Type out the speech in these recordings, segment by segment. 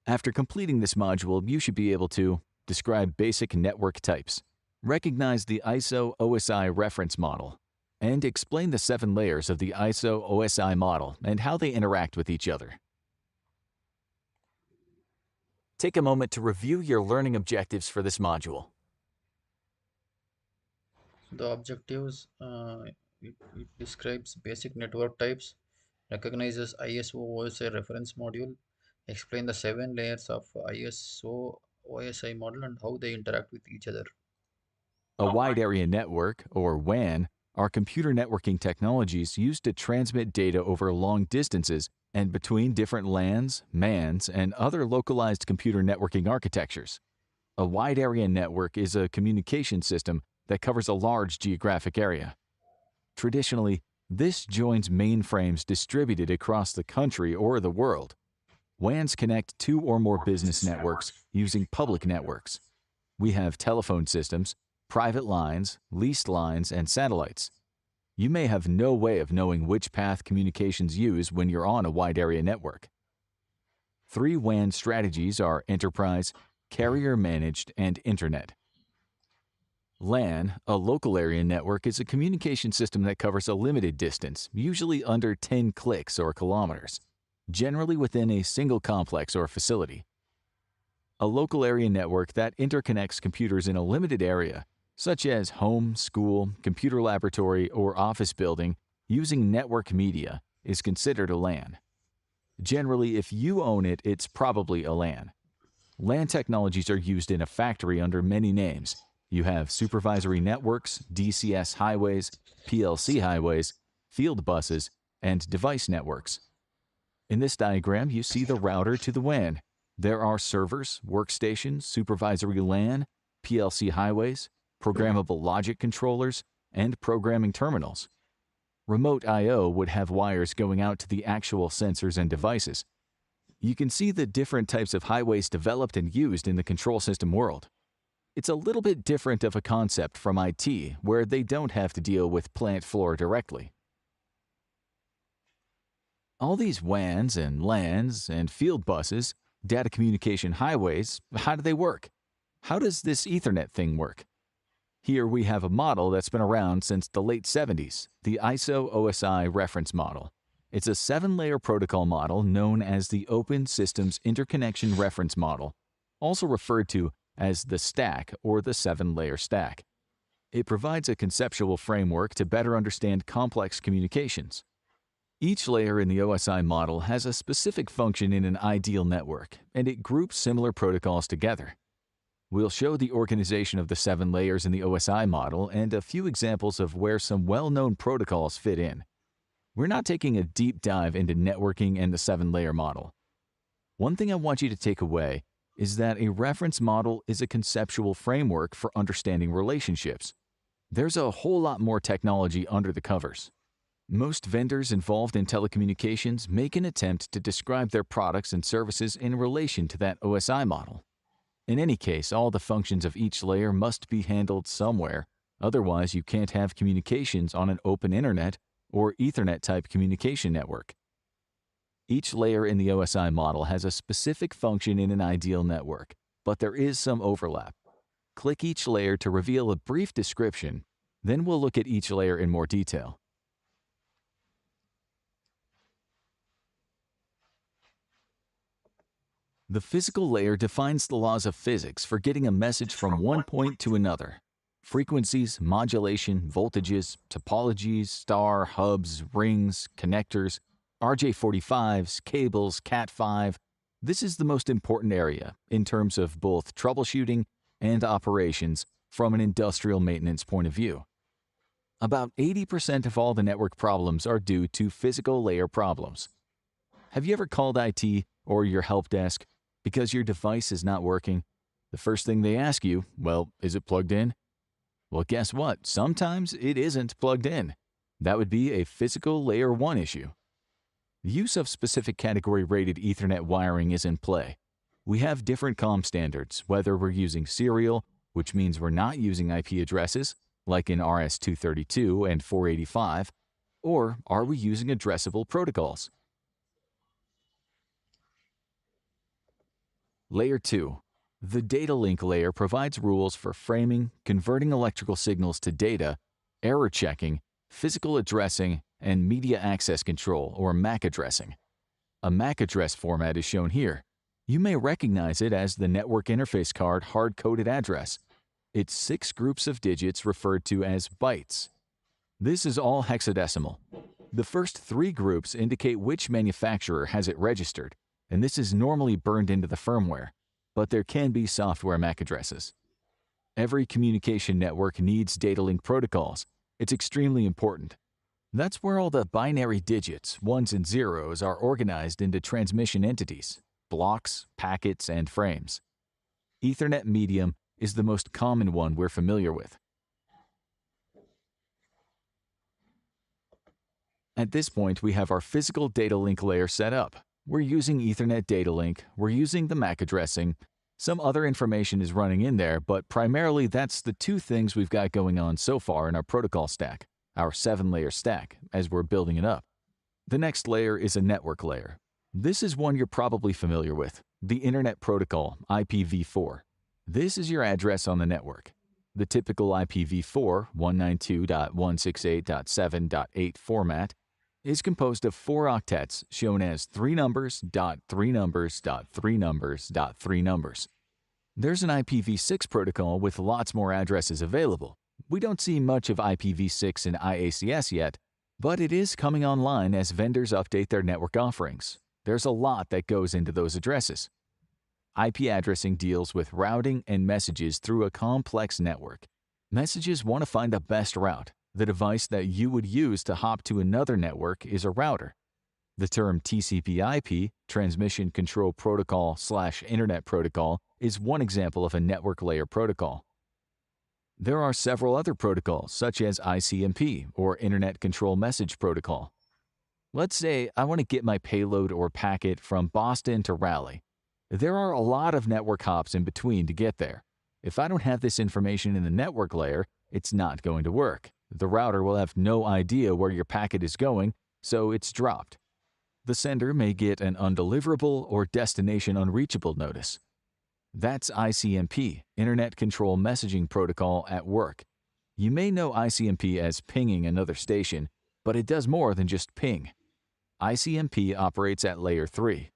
After completing this module, you should be able to describe basic network types, recognize the ISO OSI reference model, and explain the 7 layers of the ISO OSI model and how they interact with each other. Take a moment to review your learning objectives for this module. The objectives it describes basic network types, recognizes ISO OSI reference module, explain the 7 layers of ISO OSI model and how they interact with each other. A wide area network, or WAN, are computer networking technologies used to transmit data over long distances and between different LANs, MANs, and other localized computer networking architectures. A wide area network is a communication system that covers a large geographic area. Traditionally, this joins mainframes distributed across the country or the world. WANs connect 2 or more business networks using public networks. We have telephone systems, private lines, leased lines, and satellites. You may have no way of knowing which path communications use when you're on a wide area network. 3 WAN strategies are enterprise, carrier managed, and internet. LAN, a local area network, is a communication system that covers a limited distance, usually under 10 clicks or kilometers, generally within a single complex or facility. A local area network that interconnects computers in a limited area, such as home, school, computer laboratory, or office building, using network media, is considered a LAN. Generally, if you own it, it's probably a LAN. LAN technologies are used in a factory under many names. You have supervisory networks, DCS highways, PLC highways, field buses, and device networks. In this diagram, you see the router to the WAN. There are servers, workstations, supervisory LAN, PLC highways, programmable logic controllers, and programming terminals. Remote I/O would have wires going out to the actual sensors and devices. You can see the different types of highways developed and used in the control system world. It's a little bit different of a concept from IT, where they don't have to deal with plant floor directly. All these WANs and LANs and field buses, data communication highways, how do they work? How does this Ethernet thing work? Here we have a model that's been around since the late 70s, the ISO OSI reference model. It's a 7-layer protocol model known as the Open Systems Interconnection Reference Model, also referred to as the stack or the 7-layer stack. It provides a conceptual framework to better understand complex communications. Each layer in the OSI model has a specific function in an ideal network, and it groups similar protocols together. We'll show the organization of the 7 layers in the OSI model and a few examples of where some well-known protocols fit in. We're not taking a deep dive into networking and the 7-layer model. One thing I want you to take away is that a reference model is a conceptual framework for understanding relationships. There's a whole lot more technology under the covers. Most vendors involved in telecommunications make an attempt to describe their products and services in relation to that OSI model. In any case, all the functions of each layer must be handled somewhere, otherwise you can't have communications on an open internet or Ethernet-type communication network. Each layer in the OSI model has a specific function in an ideal network, but there is some overlap. Click each layer to reveal a brief description, then we'll look at each layer in more detail. The physical layer defines the laws of physics for getting a message from one point to another. Frequencies, modulation, voltages, topologies, star, hubs, rings, connectors, RJ45s, cables, Cat5. This is the most important area in terms of both troubleshooting and operations from an industrial maintenance point of view. About 80% of all the network problems are due to physical layer problems. Have you ever called IT or your help desk because your device is not working? The first thing they ask you, well, is it plugged in? Well, guess what? Sometimes it isn't plugged in. That would be a physical layer 1 issue. The use of specific category rated Ethernet wiring is in play. We have different COM standards, whether we're using serial, which means we're not using IP addresses, like in RS-232 and 485, or are we using addressable protocols? Layer 2. The data link layer provides rules for framing, converting electrical signals to data, error checking, physical addressing, and media access control, or MAC addressing. A MAC address format is shown here. You may recognize it as the network interface card hard-coded address. It's 6 groups of digits referred to as bytes. This is all hexadecimal. The first 3 groups indicate which manufacturer has it registered, and this is normally burned into the firmware, but there can be software MAC addresses. Every communication network needs data link protocols. It's extremely important. That's where all the binary digits, ones and zeros, are organized into transmission entities, blocks, packets, and frames. Ethernet medium is the most common one we're familiar with. At this point, we have our physical data link layer set up. We're using Ethernet data link, we're using the MAC addressing. Some other information is running in there, but primarily that's the 2 things we've got going on so far in our protocol stack, our 7-layer stack, as we're building it up. The next layer is a network layer. This is one you're probably familiar with, the Internet Protocol, IPv4. This is your address on the network. The typical IPv4, 192.168.7.8 format, is composed of 4 octets shown as 3 numbers, dot 3 numbers, dot 3 numbers, dot 3 numbers. There's an IPv6 protocol with lots more addresses available. We don't see much of IPv6 in IACS yet, but it is coming online as vendors update their network offerings. There's a lot that goes into those addresses. IP addressing deals with routing and messages through a complex network. Messages want to find the best route. The device that you would use to hop to another network is a router. The term TCP/IP, Transmission Control Protocol/Internet Protocol, is one example of a network layer protocol. There are several other protocols, such as ICMP, or Internet Control Message Protocol. Let's say I want to get my payload or packet from Boston to Raleigh. There are a lot of network hops in between to get there. If I don't have this information in the network layer, it's not going to work. The router will have no idea where your packet is going, so it's dropped. The sender may get an undeliverable or destination unreachable notice. That's ICMP, Internet Control Messaging Protocol, at work. You may know ICMP as pinging another station, but it does more than just ping. ICMP operates at layer 3.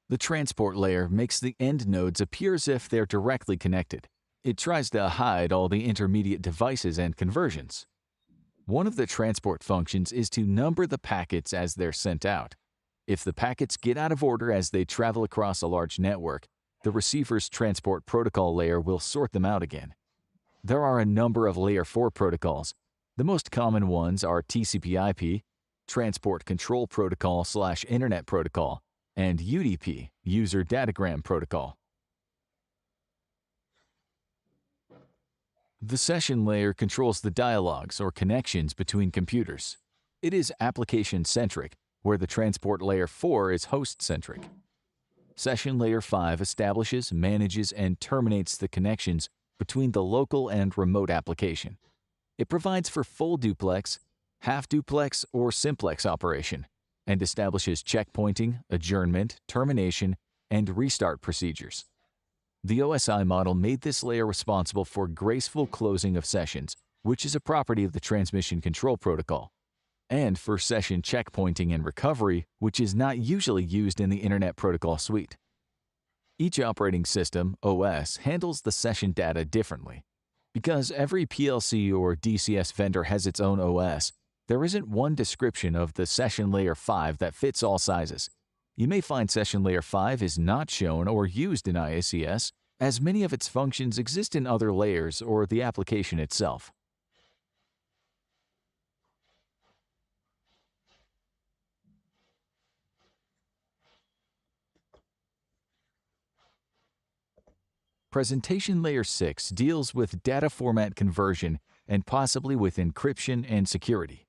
The transport layer makes the end nodes appear as if they're directly connected. It tries to hide all the intermediate devices and conversions. One of the transport functions is to number the packets as they're sent out. If the packets get out of order as they travel across a large network, the receiver's transport protocol layer will sort them out again. There are a number of Layer 4 protocols. The most common ones are TCP/IP, Transport Control Protocol/Internet Protocol, and UDP, User Datagram Protocol. The session layer controls the dialogues or connections between computers. It is application-centric, where the transport layer 4 is host-centric. Session layer 5 establishes, manages, and terminates the connections between the local and remote application. It provides for full duplex, half duplex, or simplex operation, and establishes checkpointing, adjournment, termination, and restart procedures. The OSI model made this layer responsible for graceful closing of sessions, which is a property of the Transmission Control Protocol, and for session checkpointing and recovery, which is not usually used in the Internet Protocol suite. Each operating system, OS, handles the session data differently. Because every PLC or DCS vendor has its own OS, there isn't one description of the Session Layer 5 that fits all sizes. You may find Session Layer 5 is not shown or used in IACS, as many of its functions exist in other layers or the application itself. Presentation Layer 6 deals with data format conversion and possibly with encryption and security.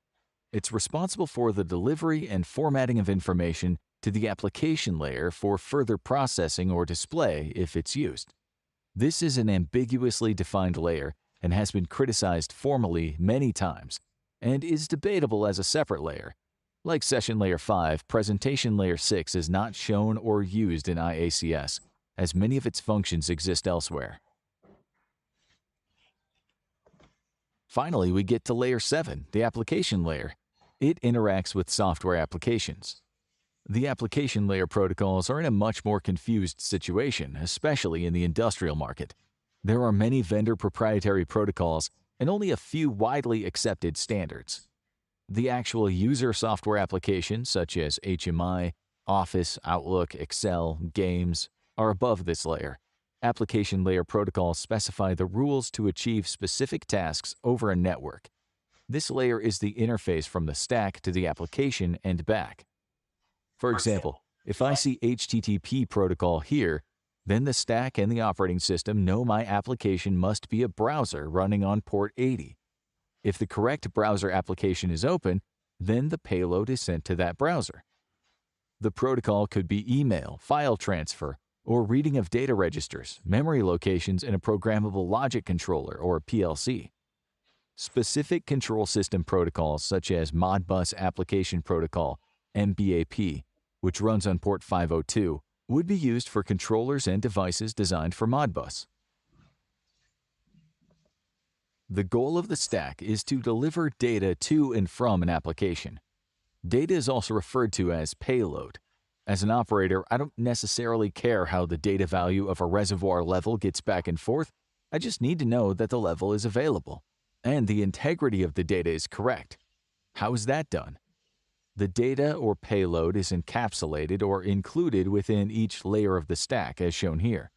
It's responsible for the delivery and formatting of information to the application layer for further processing or display if it's used. This is an ambiguously defined layer and has been criticized formally many times, and is debatable as a separate layer. Like Session Layer 5, Presentation Layer 6 is not shown or used in IACS, as many of its functions exist elsewhere. Finally, we get to Layer 7, the application layer. It interacts with software applications. The application layer protocols are in a much more confused situation, especially in the industrial market. There are many vendor proprietary protocols and only a few widely accepted standards. The actual user software applications, such as HMI, Office, Outlook, Excel, games, are above this layer. Application layer protocols specify the rules to achieve specific tasks over a network. This layer is the interface from the stack to the application and back. For example, if I see HTTP protocol here, then the stack and the operating system know my application must be a browser running on port 80. If the correct browser application is open, then the payload is sent to that browser. The protocol could be email, file transfer, or reading of data registers, memory locations in a programmable logic controller or PLC. Specific control system protocols such as Modbus Application Protocol, MBAP, which runs on port 502, would be used for controllers and devices designed for Modbus. The goal of the stack is to deliver data to and from an application. Data is also referred to as payload. As an operator, I don't necessarily care how the data value of a reservoir level gets back and forth. I just need to know that the level is available and the integrity of the data is correct. How is that done? The data or payload is encapsulated or included within each layer of the stack, as shown here.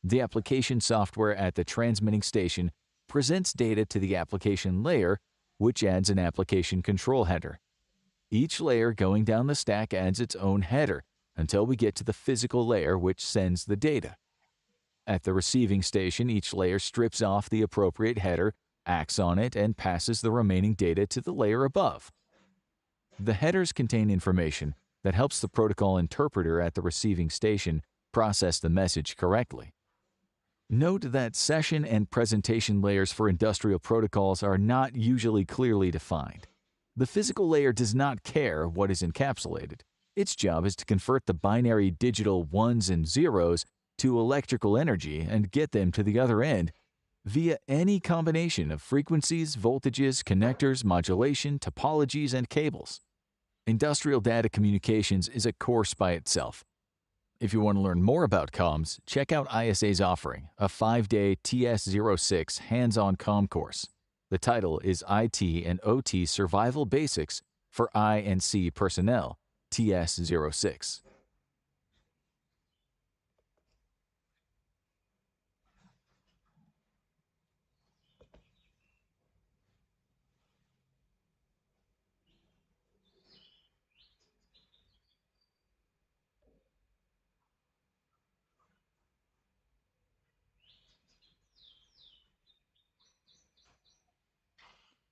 The application software at the transmitting station presents data to the application layer, which adds an application control header. Each layer going down the stack adds its own header until we get to the physical layer which sends the data. At the receiving station, each layer strips off the appropriate header, acts on it, and passes the remaining data to the layer above. The headers contain information that helps the protocol interpreter at the receiving station process the message correctly. Note that session and presentation layers for industrial protocols are not usually clearly defined. The physical layer does not care what is encapsulated. Its job is to convert the binary digital ones and zeros to electrical energy and get them to the other end via any combination of frequencies, voltages, connectors, modulation, topologies, and cables. Industrial data communications is a course by itself. If you want to learn more about comms, check out ISA's offering, a 5-day TS06 hands-on comm course. The title is IT and OT Survival Basics for I and C Personnel, TS06.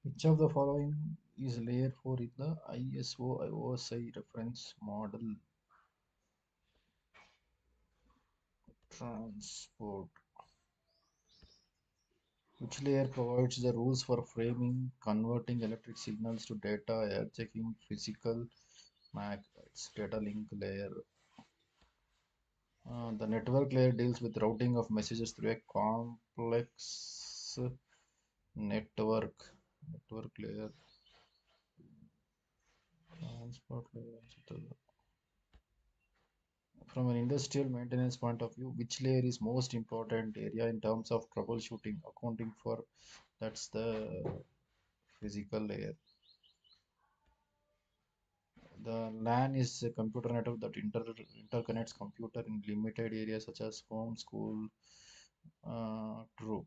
Which of the following is layer 4 in the ISO OSI reference model transport? Which layer provides the rules for framing, converting electric signals to data, air checking, physical MAC? It's data link layer. The network layer deals with routing of messages through a complex network. Network layer, transport layer. From an industrial maintenance point of view, which layer is most important area in terms of troubleshooting, accounting for? That's the physical layer. The LAN is a computer network that interconnects computer in limited areas such as home, school. True.